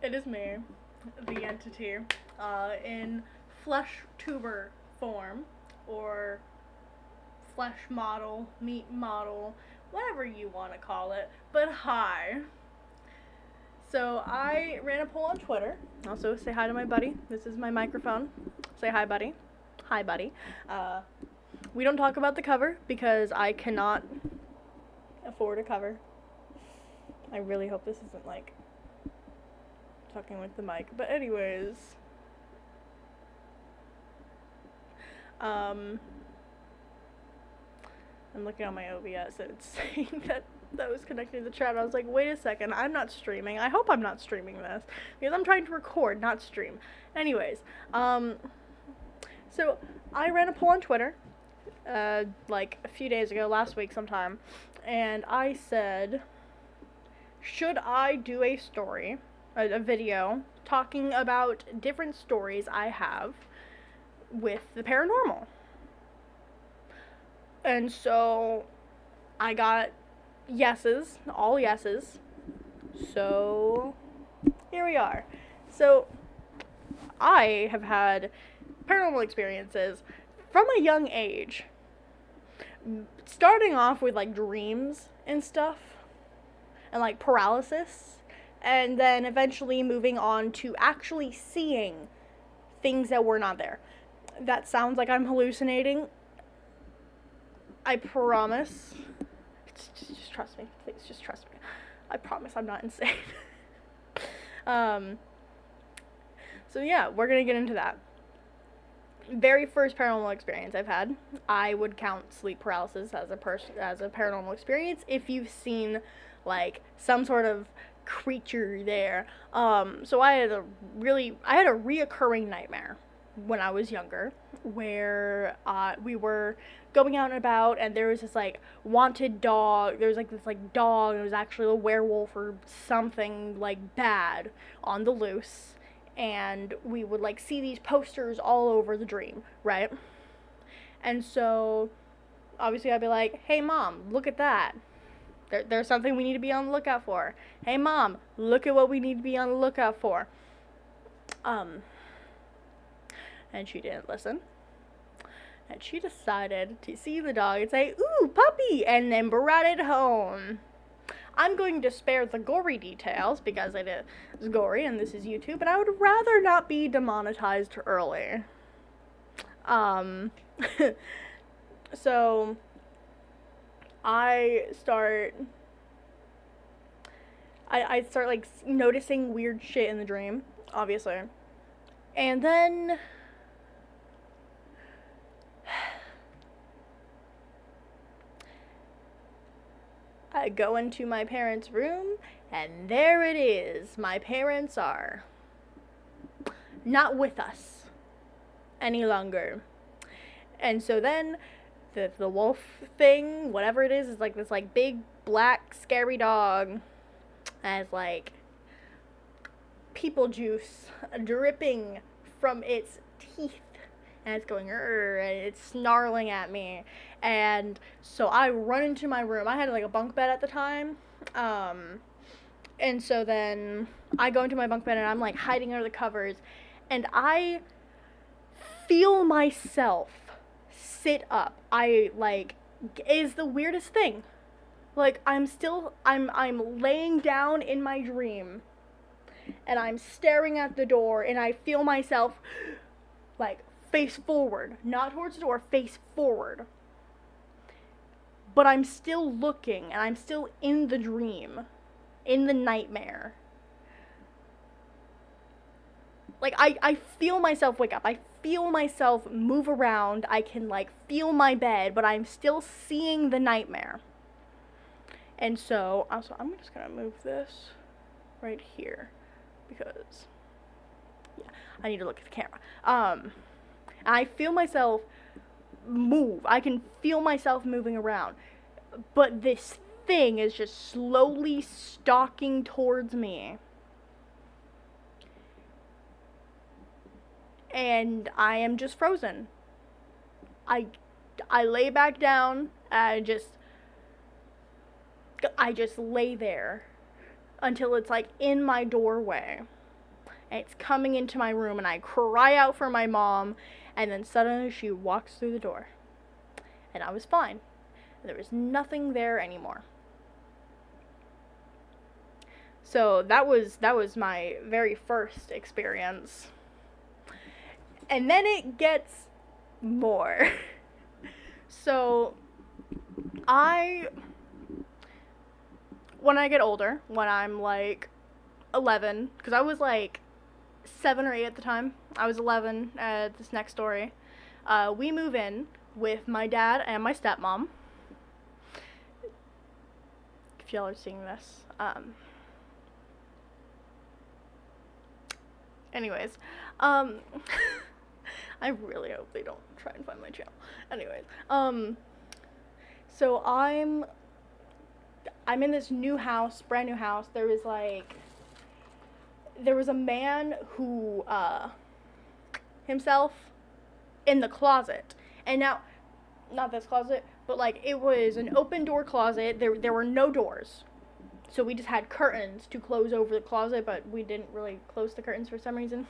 It is me, the entity, in flesh tuber form, or flesh model, meat model, whatever you want to call it. But hi. So I ran a poll on Twitter. Also, say hi to my buddy. This is my microphone. Say hi, buddy. Hi, buddy. Uh, we don't talk about the cover because I cannot afford a cover. I really hope this isn't like talking with the mic. But anyways, um, I'm looking on my OBS and it's saying that was connected to the chat. I was like, wait a second, I'm not streaming. I hope I'm not streaming this because I'm trying to record, not stream. Anyways, so I ran a poll on Twitter, like a few days ago, last week sometime, and I said, should I do a story, a video, talking about different stories I have with the paranormal? And so I got yeses, all yeses. So here we are. So I have had paranormal experiences from a young age. Starting off with like dreams and stuff and like paralysis, and then eventually moving on to actually seeing things that were not there. That sounds like I'm hallucinating. I promise. Just trust me. Please, just trust me. I promise I'm not insane. So yeah, we're gonna get into that. Very first paranormal experience I've had, I would count sleep paralysis as a paranormal experience if you've seen like some sort of creature there. So I had a reoccurring nightmare when I was younger, where we were going out and about, and there was this like wanted dog. There was like this like dog. It was actually a werewolf or something like bad on the loose, and we would like see these posters all over the dream, right? And so obviously I'd be like, "Hey mom, look at that. There's something we need to be on the lookout for. Hey mom, look at what we need to be on the lookout for." And she didn't listen. And she decided to see the dog and say, "Ooh, puppy," and then brought it home. I'm going to spare the gory details because it is gory and this is YouTube, but I would rather not be demonetized early. So I start like noticing weird shit in the dream, obviously. And then I go into my parents' room, and there it is. My parents are not with us any longer. And so then the wolf thing, whatever it is like this like big black scary dog has like people juice dripping from its teeth, and it's going and it's snarling at me. And so I run into my room. I had like a bunk bed at the time, and so then I go into my bunk bed and I'm like hiding under the covers, and I feel myself sit up. I like is the weirdest thing. Like I'm laying down in my dream, and I'm staring at the door, and I feel myself like face forward, not towards the door, face forward. But I'm still looking, and I'm still in the dream, in the nightmare. Like, I feel myself wake up. I feel myself move around. I can, like, feel my bed, but I'm still seeing the nightmare. And so I'm just gonna move this right here, because, yeah, I need to look at the camera. I feel myself move. I can feel myself moving around. But this thing is just slowly stalking towards me. And I am just frozen. I lay back down, and I just lay there until it's like in my doorway. and it's coming into my room, and I cry out for my mom, and then suddenly she walks through the door, and I was fine. There was nothing there anymore. So that was my very first experience. And then it gets more. So when I get older, when I'm like 11, because I was like 7 or 8 at the time. I was 11 at this next story. We move in with my dad and my stepmom. If y'all are seeing this. Anyways. I really hope they don't try and find my channel. Anyways. So I'm in this new house, brand new house. There was a man who, himself in the closet. And now, not this closet, but like it was an open door closet. There were no doors. So we just had curtains to close over the closet, but we didn't really close the curtains for some reason.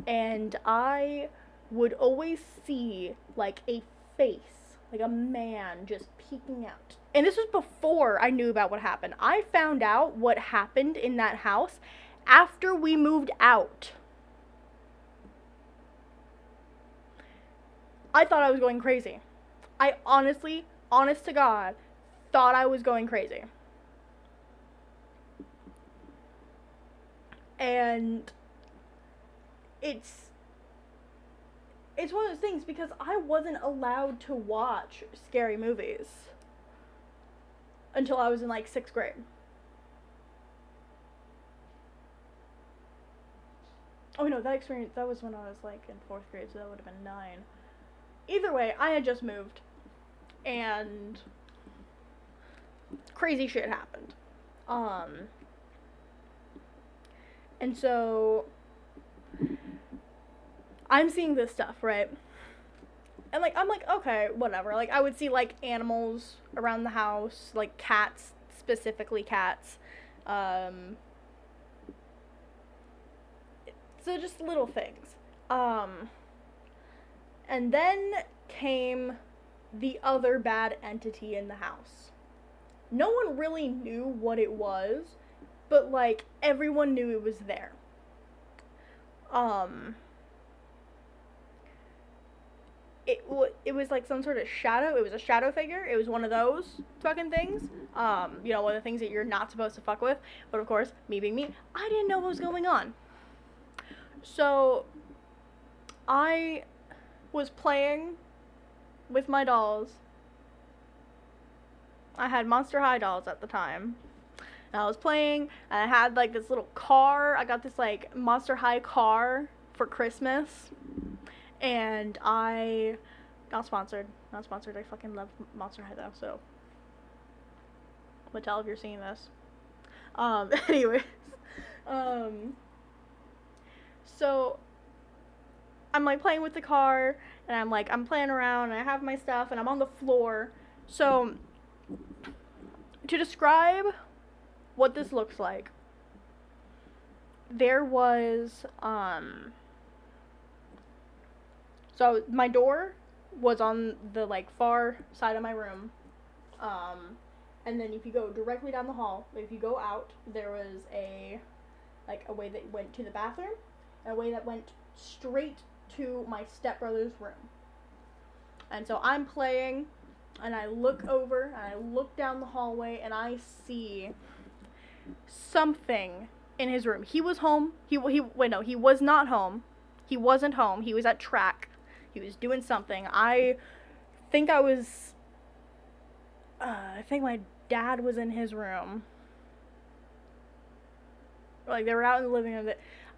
And I would always see like a face, like a man just peeking out. And this was before I knew about what happened. I found out what happened in that house after we moved out. I thought I was going crazy. I honestly, honest to God, thought I was going crazy. And it's one of those things because I wasn't allowed to watch scary movies until I was in like 6th grade. Oh no, that was when I was like in 4th grade, so that would have been 9. Either way, I had just moved, and crazy shit happened. And so I'm seeing this stuff, right? And like I'm like, okay, whatever. Like I would see like animals around the house, like cats, specifically cats. So just little things. And then came the other bad entity in the house. No one really knew what it was, but like everyone knew it was there. It was like some sort of shadow. It was a shadow figure. It was one of those fucking things. One of the things that you're not supposed to fuck with. But of course, me being me, I didn't know what was going on. So I was playing with my dolls. I had Monster High dolls at the time. And I was playing, and I had like this little car. I got this like Monster High car for Christmas. And not sponsored. I fucking love Monster High though, so Mattel, if you're seeing this. Anyways. So I'm like playing with the car, and I'm playing around, and I have my stuff, and I'm on the floor. So to describe what this looks like, there was so my door was on the like far side of my room, and then if you go directly down the hall, if you go out, there was a way that went to the bathroom, and a way that went straight to my stepbrother's room. And so I'm playing, and I look over, and I look down the hallway, and I see something in his room. He was home. He was not home. He wasn't home. He was at track. He was doing something. I think my dad was in his room. Like, they were out in the living room.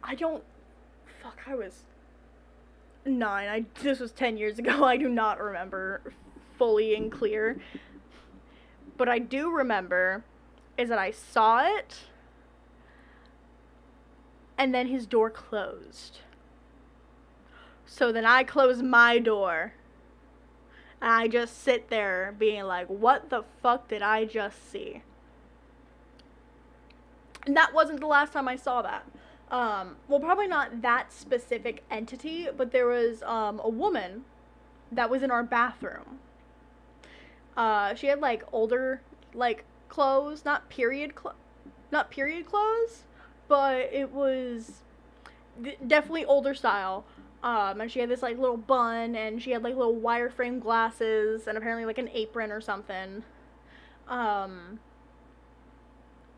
I was 9. This was 10 years ago. I do not remember fully and clear. But I do remember is that I saw it, and then his door closed. So then I close my door, and I just sit there being like, what the fuck did I just see? And that wasn't the last time I saw that. Well, probably not that specific entity, but there was a woman that was in our bathroom. She had like older like clothes, not period clothes, but it was definitely older style. And she had this like little bun, and she had like little wireframe glasses, and apparently like an apron or something. Um,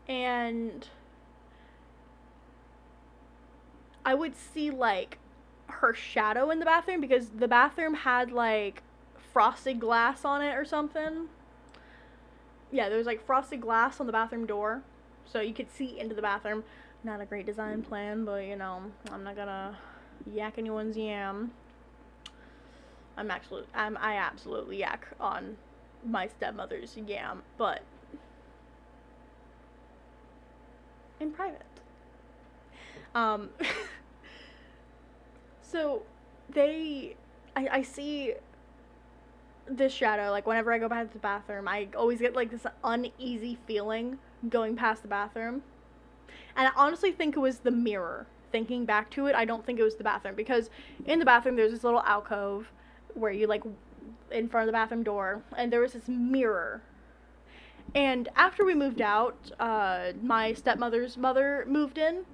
and I would see like her shadow in the bathroom because the bathroom had like frosted glass on it or something. Yeah, there was like frosted glass on the bathroom door, so you could see into the bathroom. Not a great design plan, but you know, I'm not gonna yak anyone's yam. I absolutely yak on my stepmother's yam, but in private. Um, so I see this shadow, like whenever I go past the bathroom, I always get like this uneasy feeling going past the bathroom. And I honestly think it was the mirror. Thinking back to it, I don't think it was the bathroom, because in the bathroom there's this little alcove where you like in front of the bathroom door, and there was this mirror. And after we moved out, my stepmother's mother moved in,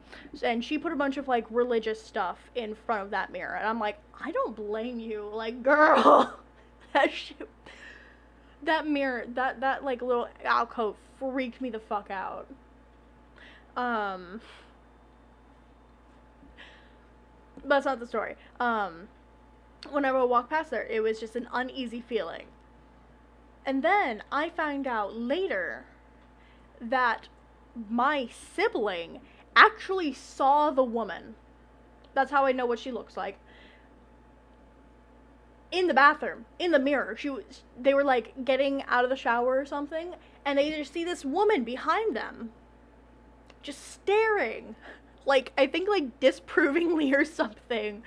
and she put a bunch of like religious stuff in front of that mirror. And I'm like, I don't blame you, like, girl, that shit, that mirror, that like little alcove freaked me the fuck out. That's not the story. Whenever I walked past there, it was just an uneasy feeling. And then I found out later that my sibling actually saw the woman. That's how I know what she looks like. In the bathroom, in the mirror. They were like getting out of the shower or something, and they just see this woman behind them. Just staring. Like, I think like disapprovingly or something.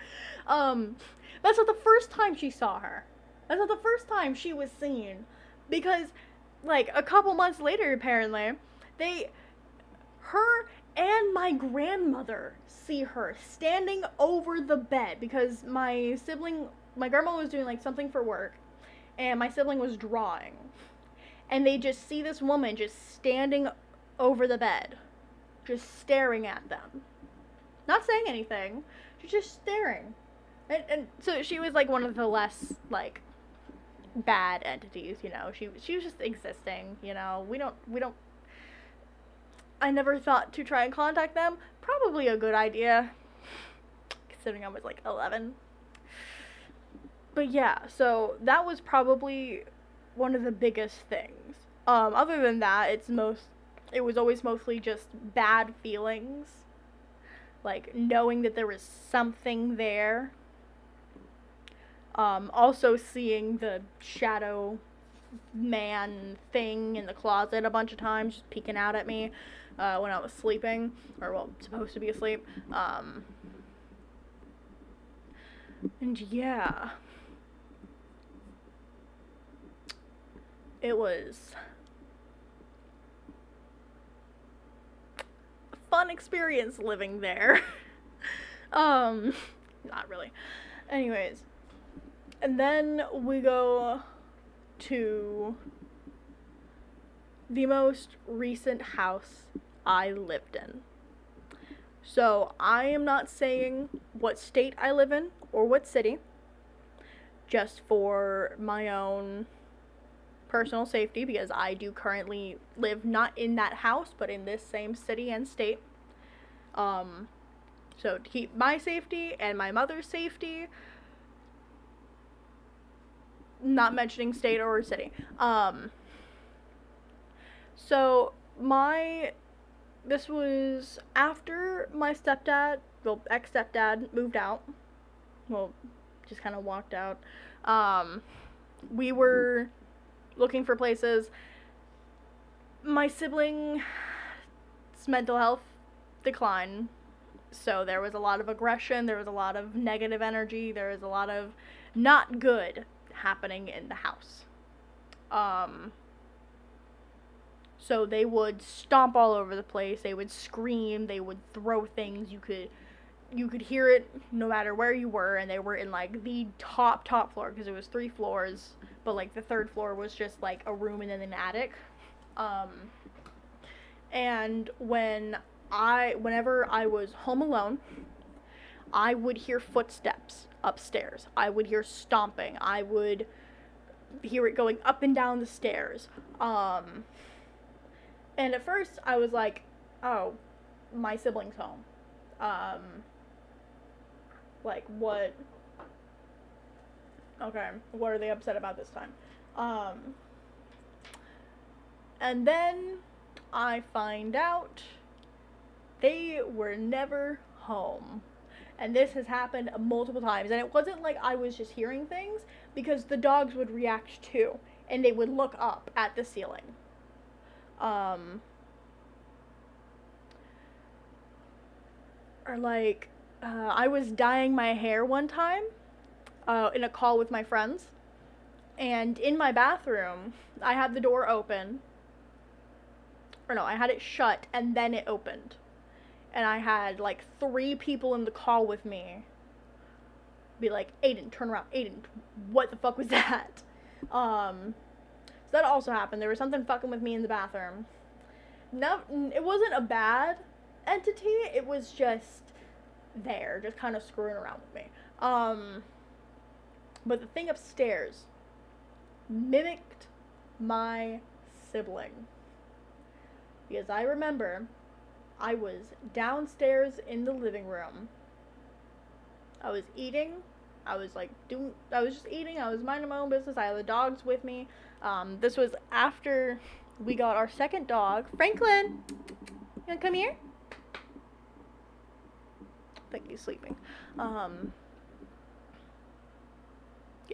That's not the first time she saw her. That's not the first time she was seen. Because, like, a couple months later, apparently, her and my grandmother see her standing over the bed, because my grandma was doing, like, something for work, and my sibling was drawing. And they just see this woman just standing over the bed, just staring at them. Not saying anything, she's just staring. And so she was, like, one of the less, like, bad entities, you know. She was just existing, you know. We don't I never thought to try and contact them. Probably a good idea, considering I was like 11. But yeah, so that was probably one of the biggest things. Other than that, it was always mostly just bad feelings, like knowing that there was something there. Also seeing the shadow man thing in the closet a bunch of times, just peeking out at me when I was sleeping, or, well, supposed to be asleep. And yeah, it was a fun experience living there. Not really. Anyways, and then we go to the most recent house I lived in. So I am not saying what state I live in or what city, just for my own personal safety, because I do currently live not in that house, but in this same city and state. So to keep my safety and my mother's safety, not mentioning state or city. So this was after my stepdad, well, ex-stepdad moved out. Well, just kind of walked out. We were looking for places. My sibling's mental health declined, so there was a lot of aggression, there was a lot of negative energy, there was a lot of not good happening in the house. So they would stomp all over the place. They would scream. They would throw things. You could hear it no matter where you were, and they were in like the top floor because it was 3 floors, but like the third floor was just like a room and then an attic. Um, and whenever I was home alone, I would hear footsteps upstairs. I would hear stomping. I would hear it going up and down the stairs. And at first I was like, oh, my sibling's home. Like, what? Okay, what are they upset about this time? And then I find out they were never home. And this has happened multiple times. And it wasn't like I was just hearing things, because the dogs would react too. And they would look up at the ceiling. Or like, I was dyeing my hair one time in a call with my friends. And in my bathroom, I had the door open. Or no, I had it shut and then it opened. And I had like 3 people in the call with me be like, Aiden, turn around. Aiden, what the fuck was that? So that also happened. There was something fucking with me in the bathroom. No, it wasn't a bad entity. It was just there, just kind of screwing around with me. But the thing upstairs mimicked my sibling. Because I remember I was downstairs in the living room. I was eating. I was just eating. I was minding my own business. I had the dogs with me. This was after we got our second dog. Franklin, you wanna come here? I think he's sleeping. Yeah,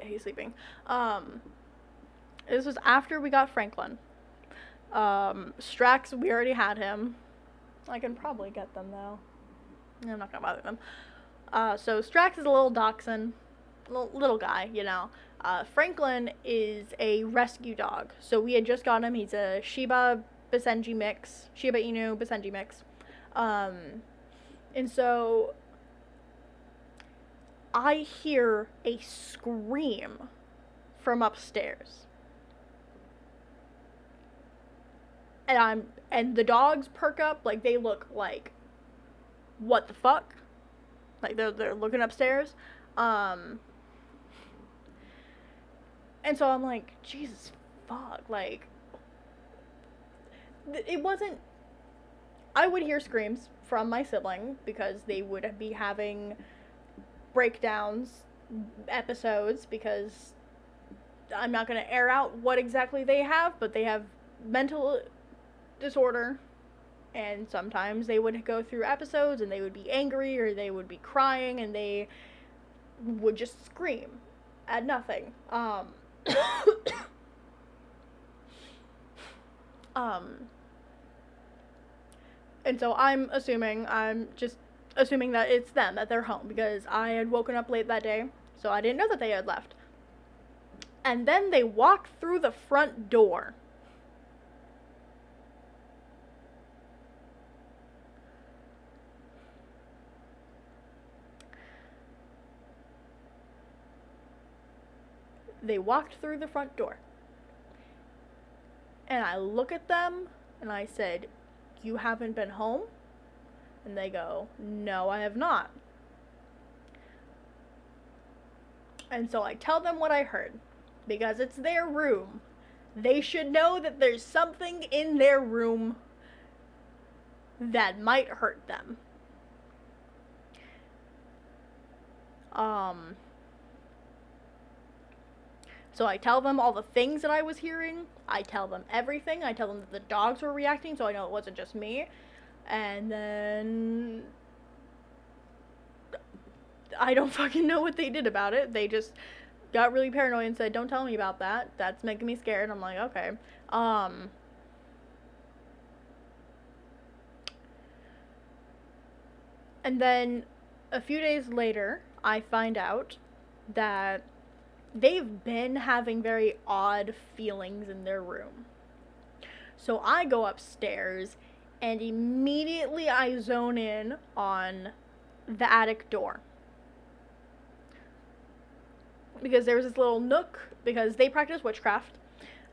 he's sleeping. This was after we got Franklin. Strax, we already had him. I can probably get them though. I'm not gonna bother them. So Strax is a little dachshund, little guy, you know. Franklin is a rescue dog. So we had just got him. He's a Shiba Inu Basenji mix. And so I hear a scream from upstairs. And the dogs perk up, like they look like, what the fuck? Like they're looking upstairs. And so I'm like, Jesus fuck, like it wasn't. I would hear screams from my sibling because they would be having breakdowns episodes, because I'm not going to air out what exactly they have, but they have mental disorder, and sometimes they would go through episodes and they would be angry or they would be crying and they would just scream at nothing. And so I'm just assuming that it's them, that they're home, because I had woken up late that day, so I didn't know that they had left. And then they walked through the front door. They walked through the front door. And I look at them and I said, "You haven't been home?" And they go, "No, I have not." And so I tell them what I heard, because it's their room. They should know that there's something in their room that might hurt them. So I tell them all the things that I was hearing. I tell them everything. I tell them that the dogs were reacting, so I know it wasn't just me. And then I don't fucking know what they did about it. They just got really paranoid and said, "Don't tell me about that. That's making me scared." I'm like, okay. And then a few days later, I find out that they've been having very odd feelings in their room. So I go upstairs and immediately I zone in on the attic door. Because there was this little nook, because they practice witchcraft.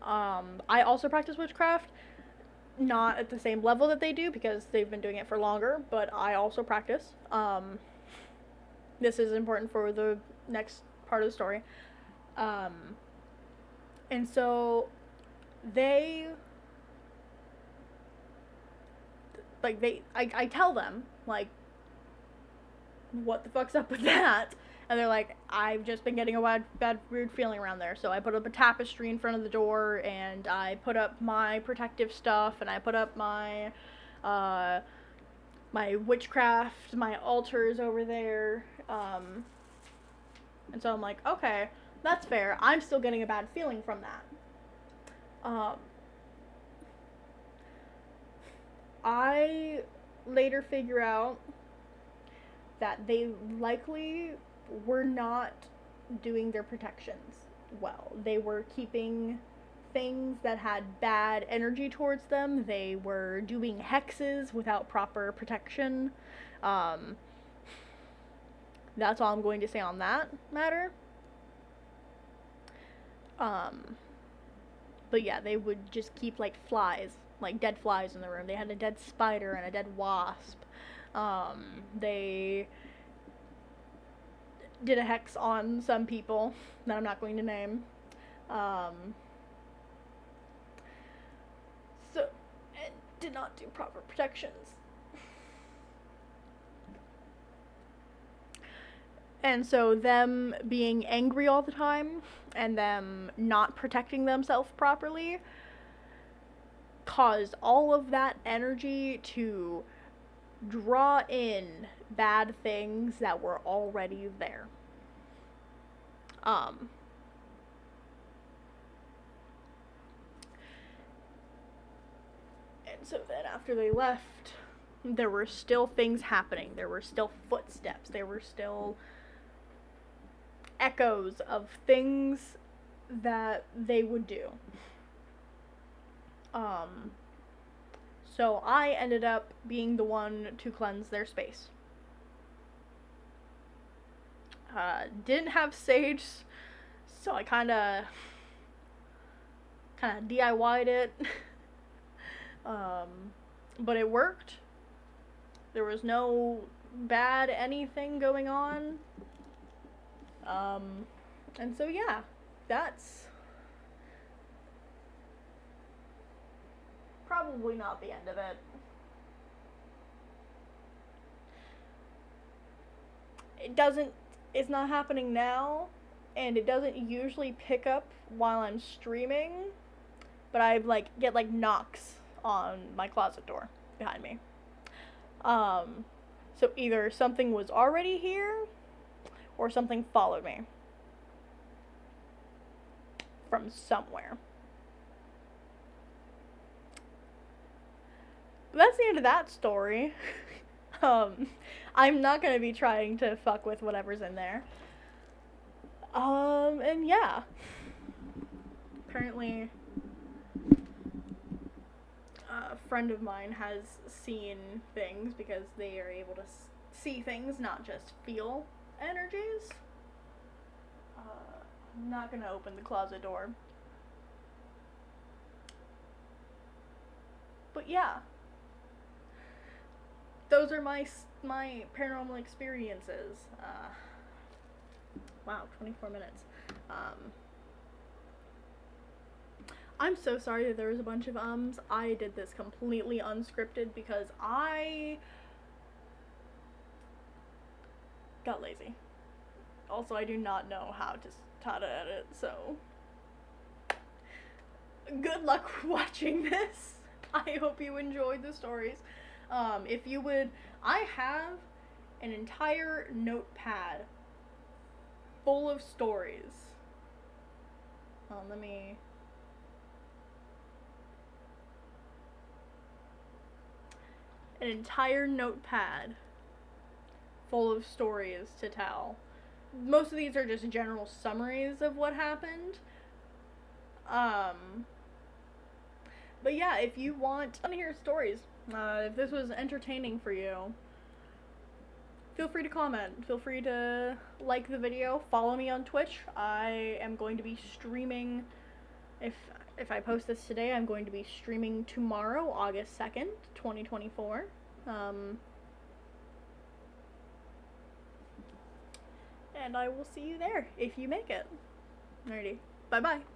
I also practice witchcraft, not at the same level that they do because they've been doing it for longer, but I also practice. This is important for the next part of the story. And so they, like, I tell them, like, what the fuck's up with that? And they're like, I've just been getting a bad, weird feeling around there. So I put up a tapestry in front of the door, and I put up my protective stuff, and I put up my, my witchcraft, my altars over there. And so I'm like, okay, that's fair. I'm still getting a bad feeling from that. I later figure out that they likely were not doing their protections well. They were keeping things that had bad energy towards them. They were doing hexes without proper protection. That's all I'm going to say on that matter. But yeah, they would just keep like flies, like dead flies in the room. They had a dead spider and a dead wasp. They did a hex on some people that I'm not going to name. So, it did not do proper protections. And so them being angry all the time and them not protecting themselves properly caused all of that energy to draw in bad things that were already there. And so then after they left, there were still things happening. There were still footsteps. There were still echoes of things that they would do. So I ended up being the one to cleanse their space. Didn't have sage, so I kind of DIY'd it. But it worked. There was no bad anything going on. And so yeah, that's probably not the end of it. It's not happening now, and it doesn't usually pick up while I'm streaming, but I get knocks on my closet door behind me. So either something was already here or something followed me from somewhere. But that's the end of that story. I'm not gonna be trying to fuck with whatever's in there. And yeah. Apparently, a friend of mine has seen things because they are able to see things, not just feel energies. I'm not gonna open the closet door. But yeah. Those are my paranormal experiences. Wow, 24 minutes. I'm so sorry that there was a bunch of ums. I did this completely unscripted because I got lazy. Also, I do not know how to edit, so good luck watching this. I hope you enjoyed the stories. If you would, I have an entire notepad full of stories. An entire notepad full of stories to tell. Most of these are just general summaries of what happened. But yeah, if you want to hear stories, if this was entertaining for you, feel free to comment. Feel free to like the video. Follow me on Twitch. I am going to be streaming. If if I post this today, I'm going to be streaming tomorrow, August 2nd, 2024. And I will see you there if you make it. Alrighty. Bye bye.